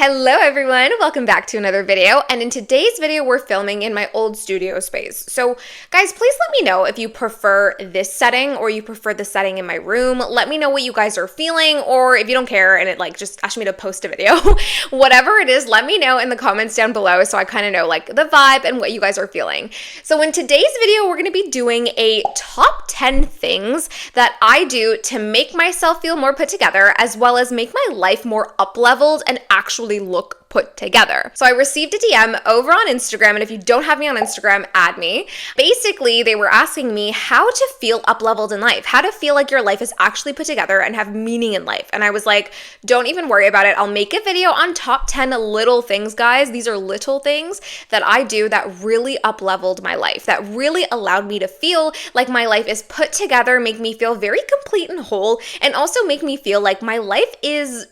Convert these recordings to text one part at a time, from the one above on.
Hello everyone, welcome back to another video, and in today's video we're filming in my old studio space. So guys, please let me know if you prefer this setting or you prefer the setting in my room. Let me know what you guys are feeling, or if you don't care and it just ask me to post a video. Whatever it is, let me know in the comments down below so I kind of know the vibe and what you guys are feeling. So in today's video we're going to be doing a top 10 things that I do to make myself feel more put together, as well as make my life more up-leveled and actually look put together. So I received a DM over on Instagram, and if you don't have me on Instagram, add me. Basically, they were asking me how to feel up-leveled in life, how to feel like your life is actually put together and have meaning in life. And I was like, don't even worry about it. I'll make a video on top 10 little things, guys. These are little things that I do that really up-leveled my life, that really allowed me to feel like my life is put together, make me feel very complete and whole, and also make me feel like my life is,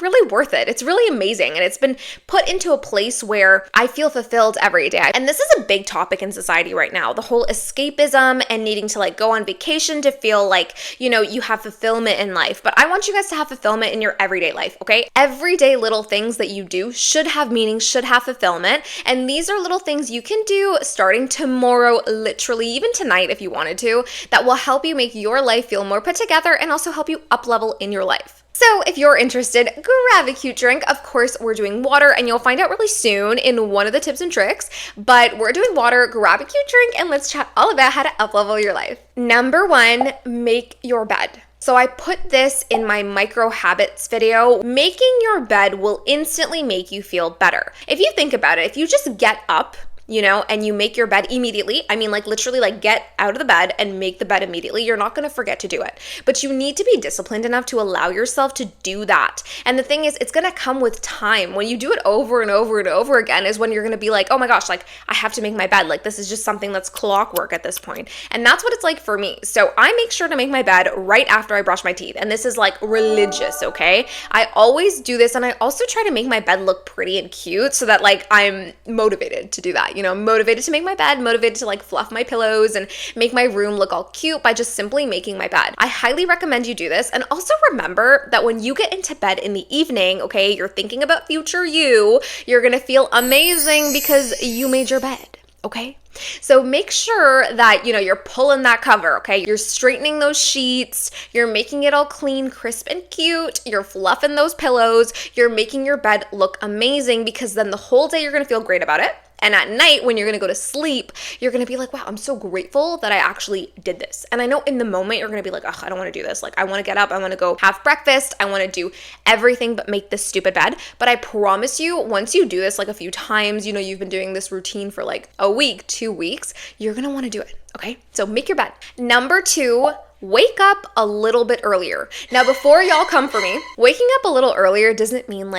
really worth it. It's really amazing. And it's been put into a place where I feel fulfilled every day. And this is a big topic in society right now, the whole escapism and needing to go on vacation to feel like, you have fulfillment in life. But I want you guys to have fulfillment in your everyday life, okay? Everyday little things that you do should have meaning, should have fulfillment. And these are little things you can do starting tomorrow, literally, even tonight if you wanted to, that will help you make your life feel more put together and also help you up level in your life. So if you're interested, grab a cute drink. Of course, we're doing water, and you'll find out really soon in one of the tips and tricks, but we're doing water. Grab a cute drink and let's chat all about how to up-level your life. Number 1, make your bed. So I put this in my micro habits video. Making your bed will instantly make you feel better. If you think about it, if you just get up, and you make your bed immediately. I mean, literally, get out of the bed and make the bed immediately. You're not going to forget to do it. But you need to be disciplined enough to allow yourself to do that. And the thing is, it's going to come with time. When you do it over and over and over again is when you're going to be like, oh my gosh, I have to make my bed. This is just something that's clockwork at this point. And that's what it's like for me. So I make sure to make my bed right after I brush my teeth. And this is religious, okay? I always do this. And I also try to make my bed look pretty and cute so that I'm motivated to do that. Motivated to make my bed, motivated to fluff my pillows and make my room look all cute by just simply making my bed. I highly recommend you do this. And also remember that when you get into bed in the evening, okay, you're thinking about future you're gonna feel amazing because you made your bed, okay? So make sure that, you're pulling that cover, okay? You're straightening those sheets, you're making it all clean, crisp, and cute, you're fluffing those pillows, you're making your bed look amazing, because then the whole day you're gonna feel great about it. And at night, when you're gonna go to sleep, you're gonna be like, wow, I'm so grateful that I actually did this. And I know in the moment, you're gonna be like, ugh, I don't wanna do this. I wanna get up, I wanna go have breakfast, I wanna do everything but make this stupid bed. But I promise you, once you do this a few times, you've been doing this routine for a week, 2 weeks, you're gonna wanna do it, okay? So make your bed. Number 2, wake up a little bit earlier. Now, before y'all come for me, waking up a little earlier doesn't mean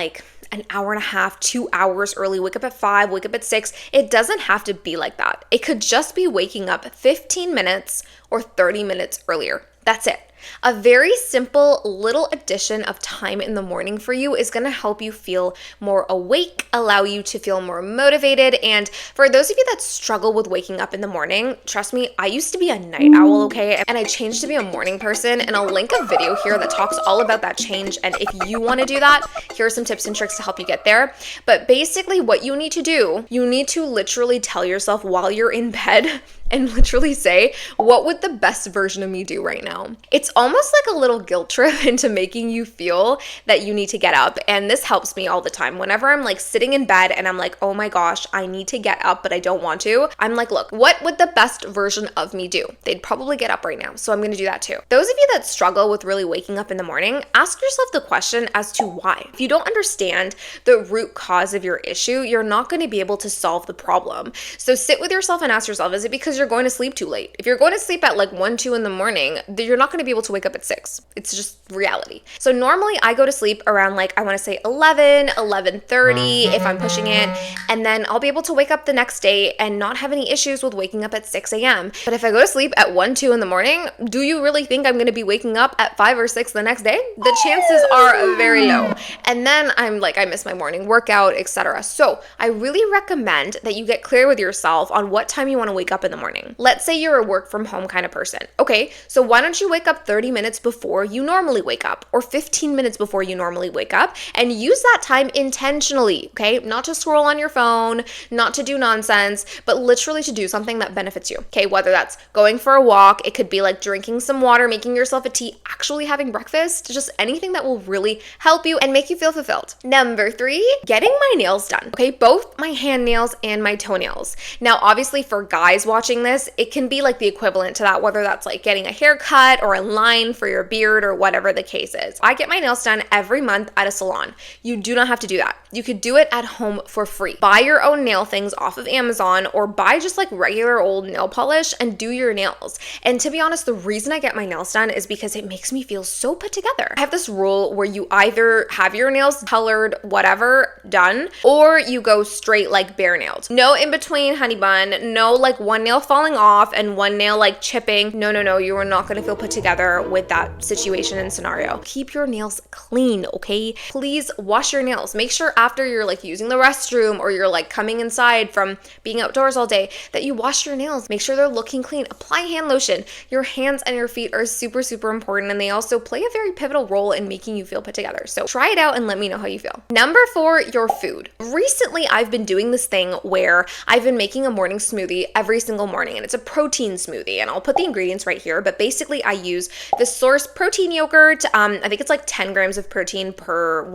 an hour and a half, 2 hours early, wake up at 5, wake up at 6. It doesn't have to be like that. It could just be waking up 15 minutes or 30 minutes earlier. That's it. A very simple little addition of time in the morning for you is going to help you feel more awake, allow you to feel more motivated. And for those of you that struggle with waking up in the morning, trust me, I used to be a night owl, okay? And I changed to be a morning person, and I'll link a video here that talks all about that change. And if you want to do that, here are some tips and tricks to help you get there. But basically what you need to do, you need to literally tell yourself while you're in bed and literally say, what would the best version of me do right now? It's almost like a little guilt trip into making you feel that you need to get up. And this helps me all the time. Whenever I'm sitting in bed and I'm like, oh my gosh, I need to get up, but I don't want to. I'm like, look, what would the best version of me do? They'd probably get up right now. So I'm going to do that too. Those of you that struggle with really waking up in the morning, ask yourself the question as to why. If you don't understand the root cause of your issue, you're not going to be able to solve the problem. So sit with yourself and ask yourself, is it because you're going to sleep too late? If you're going to sleep at 1, 2 in the morning, you're not going to be able to wake up at 6. It's just reality. So normally I go to sleep around I want to say 11, 11:30 if I'm pushing it. And then I'll be able to wake up the next day and not have any issues with waking up at 6 a.m. But if I go to sleep at 1, 2 in the morning, do you really think I'm going to be waking up at 5 or 6 the next day? The chances are very low. And then I'm I miss my morning workout, etc. So I really recommend that you get clear with yourself on what time you want to wake up in the morning. Let's say you're a work from home kind of person. Okay, so why don't you wake up 30 minutes before you normally wake up or 15 minutes before you normally wake up, and use that time intentionally, okay? Not to scroll on your phone, not to do nonsense, but literally to do something that benefits you, okay? Whether that's going for a walk, it could be like drinking some water, making yourself a tea, actually having breakfast, just anything that will really help you and make you feel fulfilled. Number 3, getting my nails done, okay? Both my hand nails and my toenails. Now, obviously for guys watching this, it can be like the equivalent to that, whether that's like getting a haircut or a line for your beard or whatever the case is. I get my nails done every month at a salon. You do not have to do that. You could do it at home for free. Buy your own nail things off of Amazon or buy just like regular old nail polish and do your nails. And to be honest, the reason I get my nails done is because it makes me feel so put together. I have this rule where you either have your nails colored, whatever, done, or you go straight like bare nailed. No in between, honey bun. No like one nail falling off and one nail like chipping. No, you are not going to feel put together with that situation and scenario. Keep your nails clean, okay? Please wash your nails. Make sure after you're like using the restroom or you're like coming inside from being outdoors all day that you wash your nails. Make sure they're looking clean. Apply hand lotion. Your hands and your feet are super, super important, and they also play a very pivotal role in making you feel put together. So try it out and let me know how you feel. Number 4, your food. Recently, I've been doing this thing where I've been making a morning smoothie every single morning, and it's a protein smoothie, and I'll put the ingredients right here, but basically I use the Source protein yogurt. I think it's like 10 grams of protein per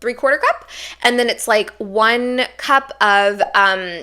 3/4 cup, and then it's like 1 cup of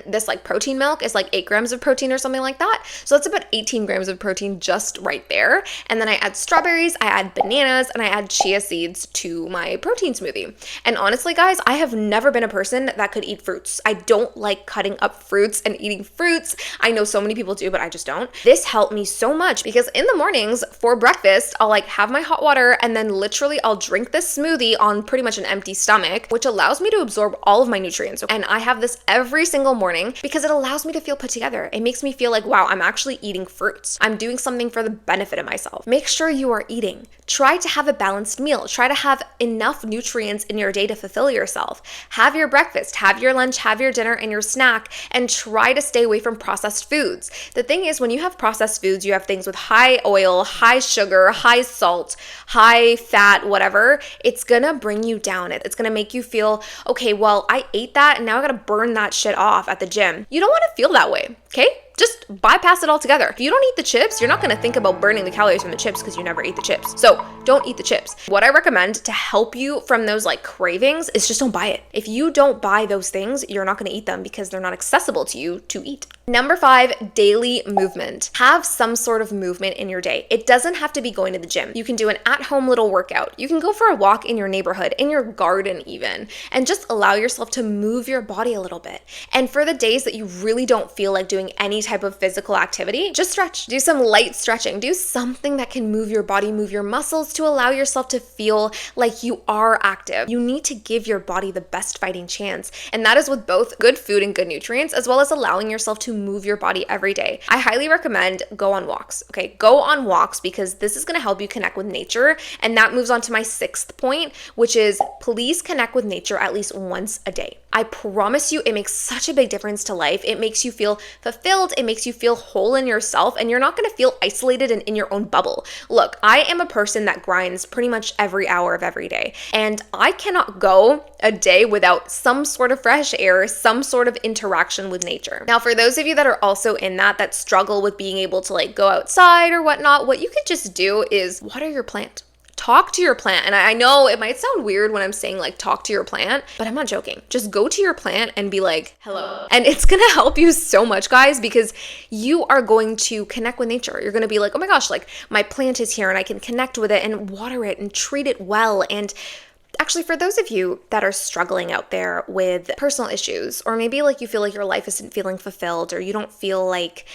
this like protein milk is like 8 grams of protein or something like that. So that's about 18 grams of protein just right there. And then I add strawberries, I add bananas, and I add chia seeds to my protein smoothie. And honestly, guys, I have never been a person that could eat fruits. I don't like cutting up fruits and eating fruits. I know so many people do, but I just don't. This helped me so much because in the mornings for breakfast, I'll like have my hot water and then literally I'll drink this smoothie on pretty much an empty stomach, which allows me to absorb all of my nutrients. And I have this every single morning because it allows me to feel put together. It makes me feel like, wow, I'm actually eating fruits. I'm doing something for the benefit of myself. Make sure you are eating. Try to have a balanced meal. Try to have enough nutrients in your day to fulfill yourself. Have your breakfast, have your lunch, have your dinner and your snack, and try to stay away from processed foods. The thing is, when you have processed foods, you have things with high oil, high sugar, high salt, high fat, whatever. It's gonna bring you down. It's gonna make you feel, okay, well, I ate that and now I gotta burn that shit off at the gym. You don't wanna feel that way, okay? Just bypass it altogether. If you don't eat the chips, you're not gonna think about burning the calories from the chips because you never ate the chips. So don't eat the chips. What I recommend to help you from those like cravings is just don't buy it. If you don't buy those things, you're not gonna eat them because they're not accessible to you to eat. Number 5, daily movement. Have some sort of movement in your day. It doesn't have to be going to the gym. You can do an at-home little workout. You can go for a walk in your neighborhood, in your garden even, and just allow yourself to move your body a little bit. And for the days that you really don't feel like doing any type of physical activity, just stretch. Do some light stretching. Do something that can move your body, move your muscles to allow yourself to feel like you are active. You need to give your body the best fighting chance. And that is with both good food and good nutrients, as well as allowing yourself to move your body every day. I highly recommend go on walks, okay? Go on walks because this is gonna help you connect with nature. And that moves on to my 6th point, which is please connect with nature at least once a day. I promise you, it makes such a big difference to life. It makes you feel fulfilled. It makes you feel whole in yourself, and you're not going to feel isolated and in your own bubble. Look, I am a person that grinds pretty much every hour of every day, and I cannot go a day without some sort of fresh air, some sort of interaction with nature. Now, for those of you that are also in that struggle with being able to like go outside or whatnot, what you could just do is water your plant. Talk to your plant. And I know it might sound weird when I'm saying like talk to your plant, but I'm not joking. Just go to your plant and be like, hello. And it's going to help you so much, guys, because you are going to connect with nature. You're going to be like, oh my gosh, like my plant is here and I can connect with it and water it and treat it well. And actually, for those of you that are struggling out there with personal issues, or maybe like you feel like your life isn't feeling fulfilled, or you don't feel like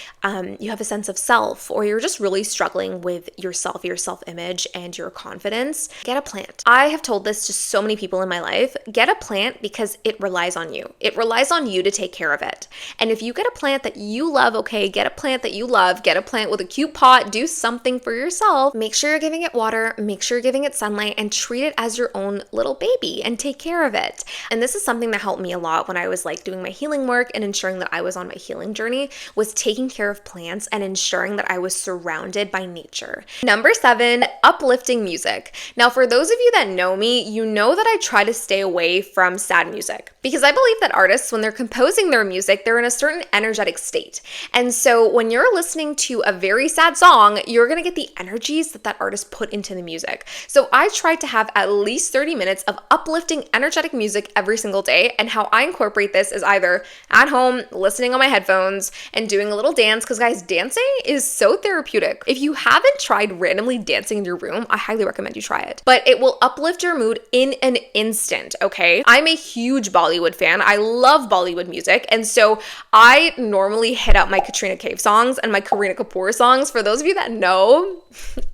you have a sense of self, or you're just really struggling with yourself, your self-image, and your confidence, get a plant. I have told this to so many people in my life. Get a plant because it relies on you. It relies on you to take care of it. And if you get a plant that you love, okay, get a plant that you love, get a plant with a cute pot, do something for yourself. Make sure you're giving it water, make sure you're giving it sunlight, and treat it as your own little baby and take care of it. And this is something that helped me a lot when I was like doing my healing work and ensuring that I was on my healing journey, was taking care of plants and ensuring that I was surrounded by nature. Number 7, uplifting music. Now, for those of you that know me, you know that I try to stay away from sad music because I believe that artists, when they're composing their music, they're in a certain energetic state. And so when you're listening to a very sad song, you're going to get the energies that artist put into the music. So I try to have at least 30 minutes of uplifting, energetic music every single day. And how I incorporate this is either at home, listening on my headphones, and doing a little dance. Because guys, dancing is so therapeutic. If you haven't tried randomly dancing in your room, I highly recommend you try it. But it will uplift your mood in an instant, okay? I'm a huge Bollywood fan. I love Bollywood music. And so I normally hit up my Katrina Kaif songs and my Kareena Kapoor songs. For those of you that know,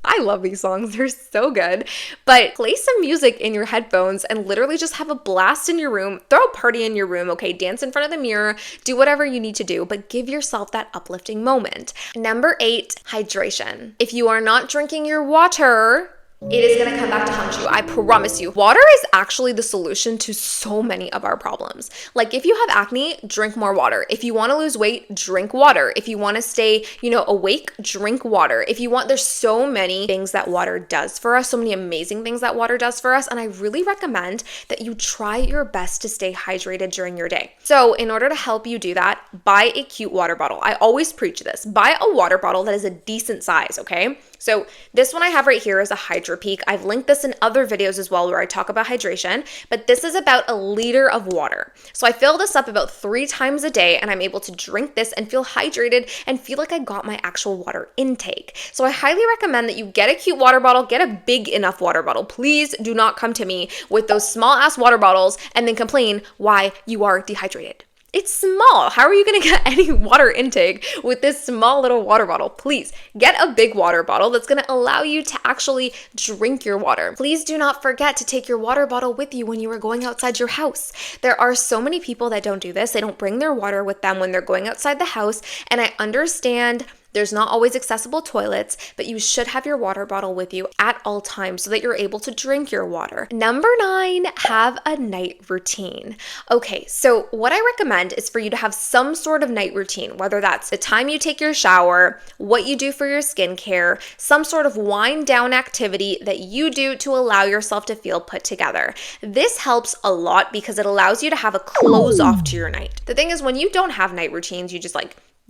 I love these songs. They're so good. But play some music in your headphones and literally just have a blast in your room. Throw a party in your room, okay? Dance in front of the mirror. Do whatever you need to do, but give yourself that uplifting moment. Number 8, hydration. If you are not drinking your water, it is going to come back to haunt you. I promise you. Water is actually the solution to so many of our problems. Like if you have acne, drink more water. If you want to lose weight, drink water. If you want to stay, awake, drink water. There's so many things that water does for us, so many amazing things that water does for us. And I really recommend that you try your best to stay hydrated during your day. So in order to help you do that, buy a cute water bottle. I always preach this. Buy a water bottle that is a decent size, okay? So this one I have right here is a Hydro Peak. I've linked this in other videos as well where I talk about hydration, but this is about a liter of water. So I fill this up about 3 times a day and I'm able to drink this and feel hydrated and feel like I got my actual water intake. So I highly recommend that you get a cute water bottle, get a big enough water bottle. Please do not come to me with those small ass water bottles and then complain why you are dehydrated. It's small. How are you going to get any water intake with this small little water bottle? Please get a big water bottle that's going to allow you to actually drink your water. Please do not forget to take your water bottle with you when you are going outside your house. There are so many people that don't do this. They don't bring their water with them when they're going outside the house. And I understand there's not always accessible toilets, but you should have your water bottle with you at all times so that you're able to drink your water. Number 9, have a night routine. Okay, so what I recommend is for you to have some sort of night routine, whether that's the time you take your shower, what you do for your skincare, some sort of wind down activity that you do to allow yourself to feel put together. This helps a lot because it allows you to have a close off to your night. The thing is, when you don't have night routines, you just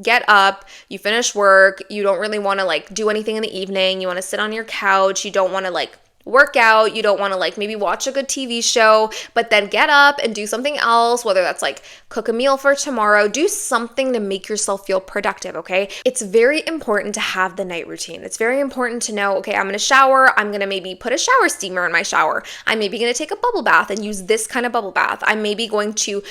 get up, you finish work, you don't really want to do anything in the evening, you want to sit on your couch, you don't want to work out, you don't want to maybe watch a good TV show, but then get up and do something else, whether that's cook a meal for tomorrow, do something to make yourself feel productive, okay? It's very important to have the night routine. It's very important to know, okay, I'm going to shower, I'm going to maybe put a shower steamer in my shower. I'm maybe going to take a bubble bath and use this kind of bubble bath. I'm maybe going to,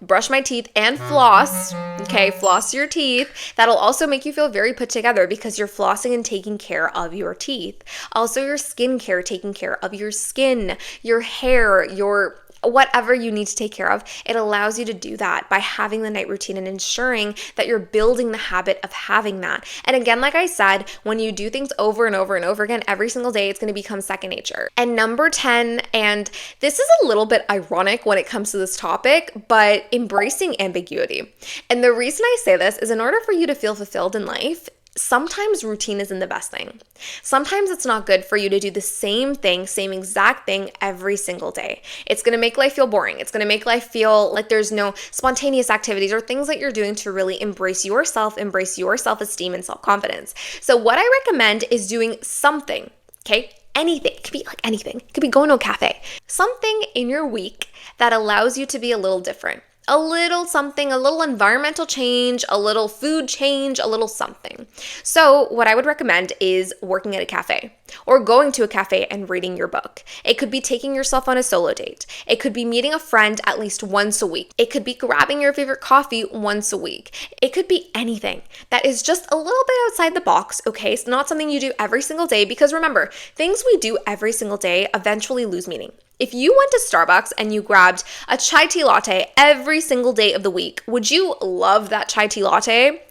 brush my teeth and floss, okay? Floss your teeth. That'll also make you feel very put together because you're flossing and taking care of your teeth. Also, your skincare, taking care of your skin, your hair, your whatever you need to take care of. It allows you to do that by having the night routine and ensuring that you're building the habit of having that. And again, like I said, when you do things over and over and over again, every single day, it's going to become second nature. And number 10, and this is a little bit ironic when it comes to this topic, but embracing ambiguity. And the reason I say this is in order for you to feel fulfilled in life, sometimes routine isn't the best thing. Sometimes it's not good for you to do the same thing, same exact thing every single day. It's going to make life feel boring. It's going to make life feel like there's no spontaneous activities or things that you're doing to really embrace your self-esteem and self-confidence. So what I recommend is doing something, okay? Anything. It could be anything. It could be going to a cafe. Something in your week that allows you to be a little different. A little something, a little environmental change, a little food change, a little something. So what I would recommend is working at a cafe or going to a cafe and reading your book. It could be taking yourself on a solo date. It could be meeting a friend at least once a week. It could be grabbing your favorite coffee once a week. It could be anything that is just a little bit outside the box, okay? It's not something you do every single day because remember, things we do every single day eventually lose meaning. If you went to Starbucks and you grabbed a chai tea latte every single day of the week, would you love that chai tea latte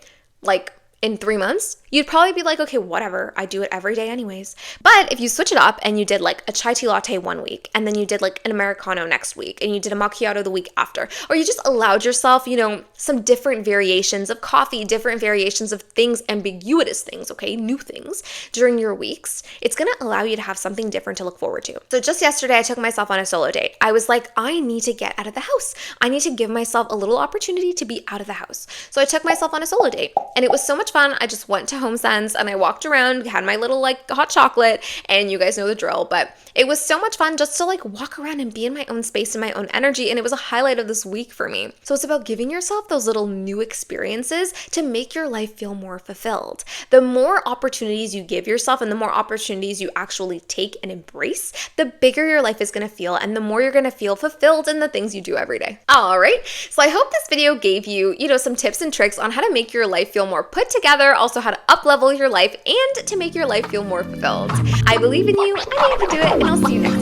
in 3 months? you'd probably be like, okay, whatever, I do it every day anyways. But if you switch it up and you did like a chai tea latte one week, and then you did like an Americano next week, and you did a macchiato the week after, or you just allowed yourself, some different variations of coffee, different variations of things, ambiguous things, okay, new things during your weeks, it's gonna allow you to have something different to look forward to. So just yesterday, I took myself on a solo date. I was like, I need to get out of the house. I need to give myself a little opportunity to be out of the house. So I took myself on a solo date, and it was so much fun. I just went to HomeSense and I walked around, had my little like hot chocolate, and you guys know the drill, but it was so much fun just to like walk around and be in my own space and my own energy, and it was a highlight of this week for me. So it's about giving yourself those little new experiences to make your life feel more fulfilled. The more opportunities you give yourself and the more opportunities you actually take and embrace, the bigger your life is going to feel and the more you're going to feel fulfilled in the things you do every day. All right. So I hope this video gave you, some tips and tricks on how to make your life feel more put together, also how to up-level your life and to make your life feel more fulfilled. I believe in you. I know you can do it, and I'll see you next time.